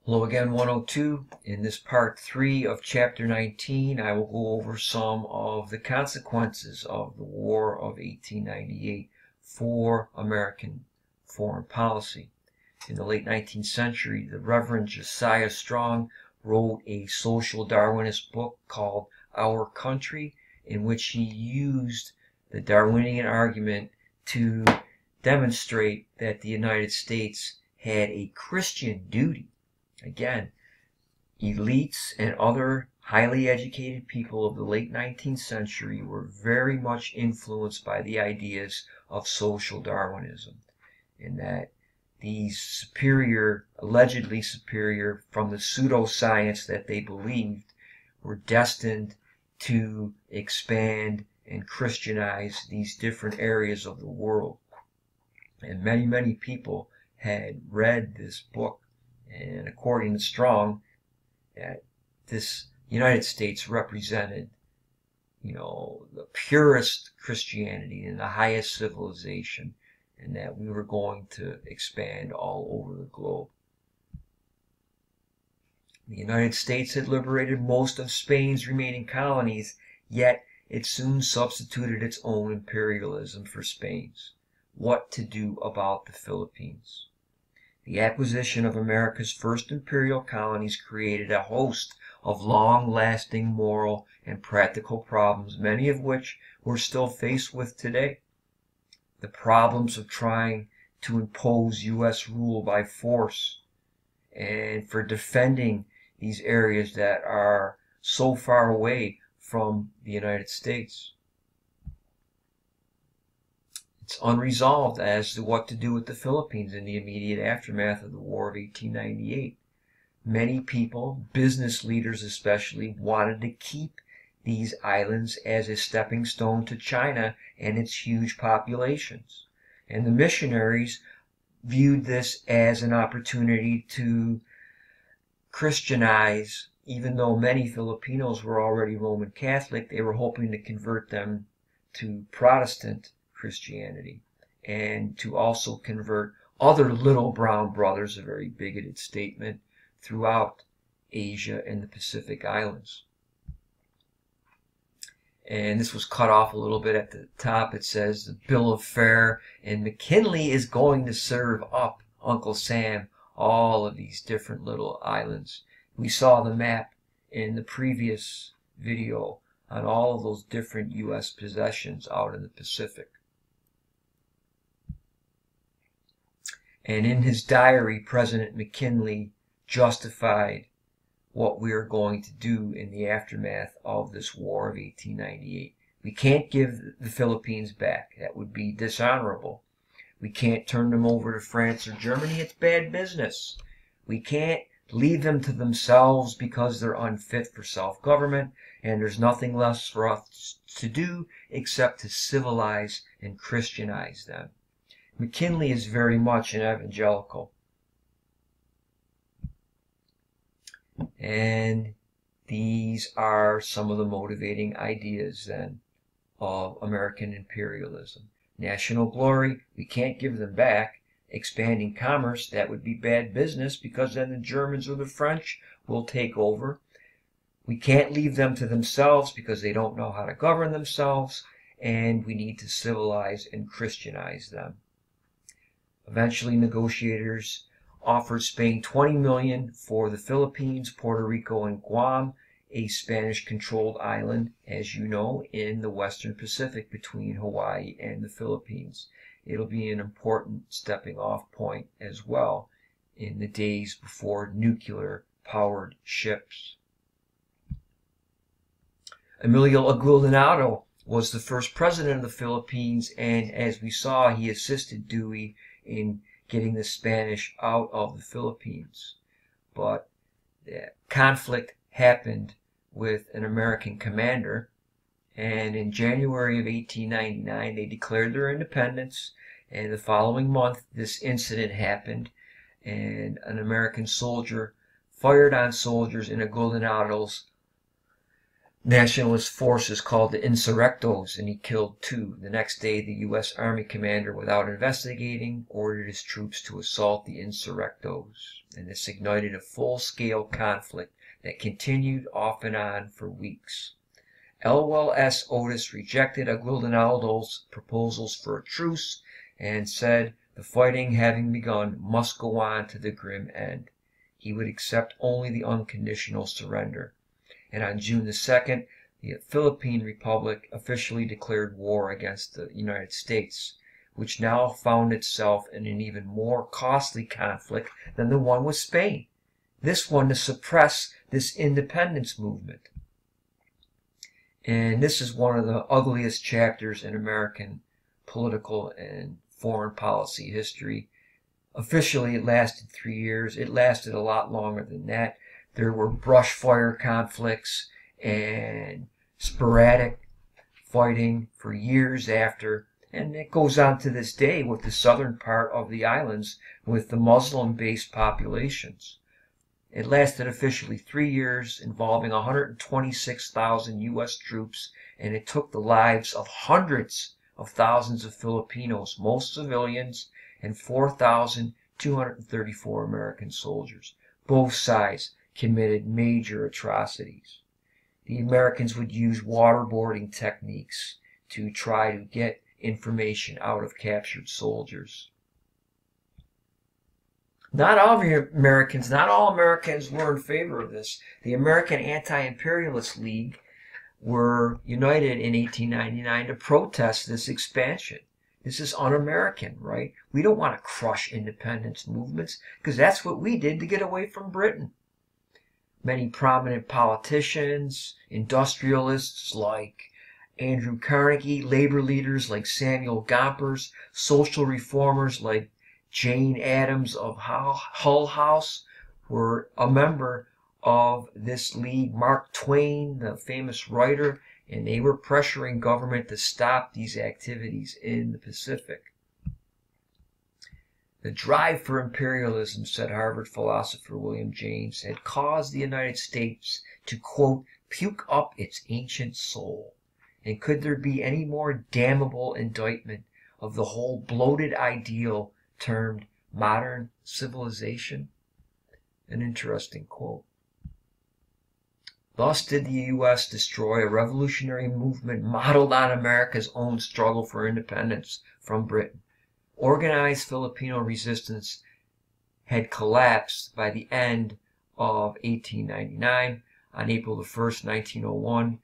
Hello again, 102. In this part 3 of chapter 19, I will go over some of the consequences of the War of 1898 for American foreign policy. In the late 19th century, the Reverend Josiah Strong wrote a social Darwinist book called Our Country, in which he used the Darwinian argument to demonstrate that the United States had a Christian duty. Again, elites and other highly educated people of the late 19th century were very much influenced by the ideas of social Darwinism, in that these superior, allegedly superior, from the pseudoscience that they believed, were destined to expand and Christianize these different areas of the world. And many people had read this book. And according to Strong, that this United States represented, the purest Christianity and the highest civilization, and that we were going to expand all over the globe. The United States had liberated most of Spain's remaining colonies, yet it soon substituted its own imperialism for Spain's. What to do about the Philippines? The acquisition of America's first imperial colonies created a host of long-lasting moral and practical problems, many of which we're still faced with today. The problems of trying to impose U.S. rule by force, and for defending these areas that are so far away from the United States. It's unresolved as to what to do with the Philippines in the immediate aftermath of the War of 1898. Many people, business leaders especially, wanted to keep these islands as a stepping stone to China and its huge populations. And the missionaries viewed this as an opportunity to Christianize. Even though many Filipinos were already Roman Catholic, they were hoping to convert them to Protestant Christianity, and to also convert other little brown brothers, a very bigoted statement, throughout Asia and the Pacific Islands. And this was cut off a little bit at the top. It says the bill of fare, and McKinley is going to serve up Uncle Sam all of these different little islands. We saw the map in the previous video on all of those different U.S. possessions out in the Pacific. And in his diary, President McKinley justified what we are going to do in the aftermath of this War of 1898. We can't give the Philippines back. That would be dishonorable. We can't turn them over to France or Germany. It's bad business. We can't leave them to themselves because they're unfit for self-government, and there's nothing less for us to do except to civilize and Christianize them. McKinley is very much an evangelical. And these are some of the motivating ideas then of American imperialism. National glory, we can't give them back. Expanding commerce, that would be bad business because then the Germans or the French will take over. We can't leave them to themselves because they don't know how to govern themselves, and we need to civilize and Christianize them. Eventually, negotiators offered Spain $20 million for the Philippines, Puerto Rico, and Guam, a Spanish-controlled island, as you know, in the Western Pacific between Hawaii and the Philippines. It'll be an important stepping-off point as well in the days before nuclear-powered ships. Emilio Aguinaldo was the first president of the Philippines, and as we saw, he assisted Dewey in getting the Spanish out of the Philippines. But the conflict happened with an American commander, and in January of 1899 they declared their independence, and the following month this incident happened, and an American soldier fired on soldiers in Aguinaldo's nationalist forces called the Insurrectos, and he killed 2. The next day, the U.S. Army commander, without investigating, ordered his troops to assault the Insurrectos, and this ignited a full-scale conflict that continued off and on for weeks. Ellsworth S. Otis rejected Aguinaldo's proposals for a truce and said the fighting having begun must go on to the grim end. He would accept only the unconditional surrender. And on June the 2nd, the Philippine Republic officially declared war against the United States, which now found itself in an even more costly conflict than the one with Spain. This one to suppress this independence movement. And this is one of the ugliest chapters in American political and foreign policy history. Officially, it lasted 3 years. It lasted a lot longer than that. There were brush fire conflicts and sporadic fighting for years after. And it goes on to this day with the southern part of the islands with the Muslim-based populations. It lasted officially 3 years, involving 126,000 U.S. troops, and it took the lives of hundreds of thousands of Filipinos, most civilians, and 4,234 American soldiers. Both sides committed major atrocities. The Americans would use waterboarding techniques to try to get information out of captured soldiers. Not all Americans were in favor of this. The American Anti-Imperialist League were united in 1899 to protest this expansion. This is un-American, right? We don't want to crush independence movements because that's what we did to get away from Britain. Many prominent politicians, industrialists like Andrew Carnegie, labor leaders like Samuel Gompers, social reformers like Jane Addams of Hull House were a member of this league. Mark Twain, the famous writer, and they were pressuring government to stop these activities in the Pacific. The drive for imperialism, said Harvard philosopher William James, had caused the United States to, quote, puke up its ancient soul. And could there be any more damnable indictment of the whole bloated ideal termed modern civilization? An interesting quote. Thus did the U.S. destroy a revolutionary movement modeled on America's own struggle for independence from Britain. Organized Filipino resistance had collapsed by the end of 1899. On April 1st, 1901,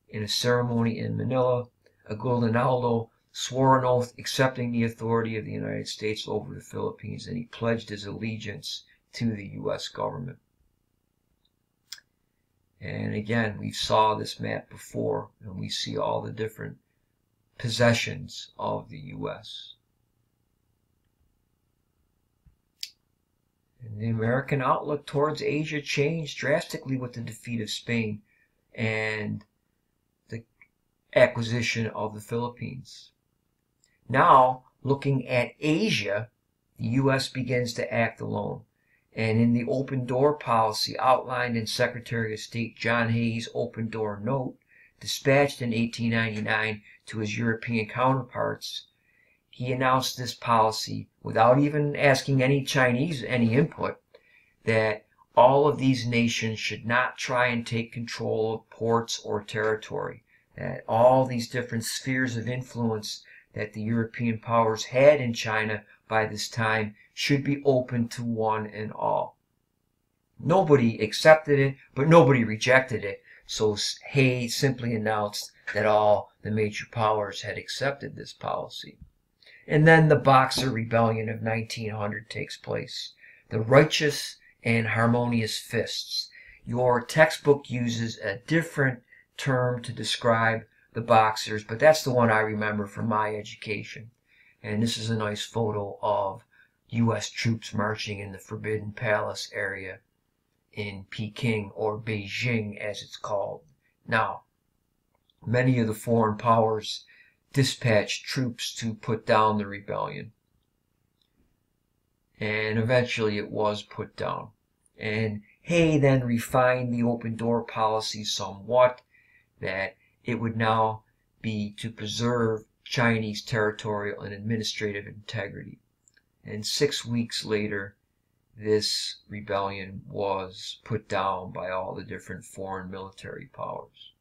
in a ceremony in Manila, Aguinaldo swore an oath accepting the authority of the United States over the Philippines, and he pledged his allegiance to the U.S. government. And again, we saw this map before, and we see all the different possessions of the U.S. And the American outlook towards Asia changed drastically with the defeat of Spain and the acquisition of the Philippines. Now, looking at Asia, the U.S. begins to act alone. And in the open door policy outlined in Secretary of State John Hayes' open door note, dispatched in 1899 to his European counterparts, he announced this policy without even asking any Chinese any input, that all of these nations should not try and take control of ports or territory, that all these different spheres of influence that the European powers had in China by this time should be open to one and all. Nobody accepted it, but nobody rejected it, so Hayes simply announced that all the major powers had accepted this policy. And then the Boxer Rebellion of 1900 takes place. The righteous and harmonious fists. Your textbook uses a different term to describe the Boxers, but that's the one I remember from my education. And this is a nice photo of U.S. troops marching in the Forbidden Palace area in Peking, or Beijing as it's called now. Many of the foreign powers dispatched troops to put down the rebellion. And eventually it was put down. And Hay then refined the open door policy somewhat, that it would now be to preserve Chinese territorial and administrative integrity. And 6 weeks later, this rebellion was put down by all the different foreign military powers.